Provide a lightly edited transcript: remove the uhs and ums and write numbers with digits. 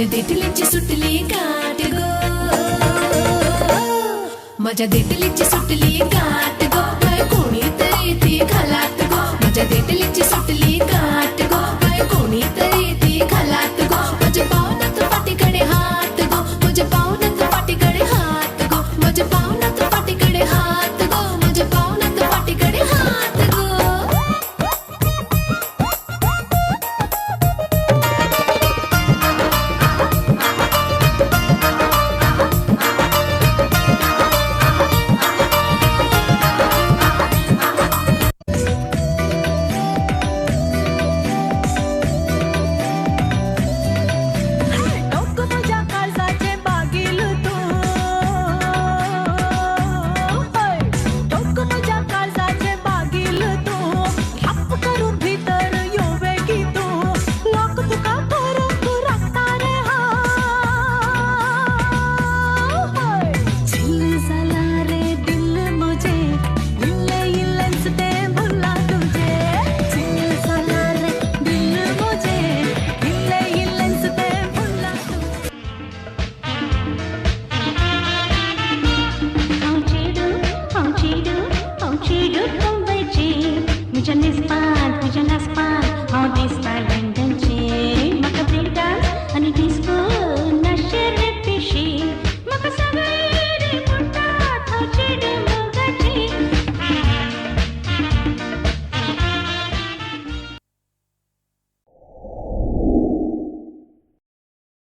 माझ्या देठलीची सुटली गाठ गो, माझ्या देठलीची सुटली गाठ गो, काय कोणीतरी ती घालात गो, माझ्या देठलीची सुटली गाठ गो, काय कोणीतरी ती घालात गो, माझ्या पावनात पाठीकडे हात गो, माझ्या पावनात पाठीकडे हात गो, माझ्या पावनात पाठीकडे हात गो, माझ्या पावनात पाठीकडे हात गो. Chedu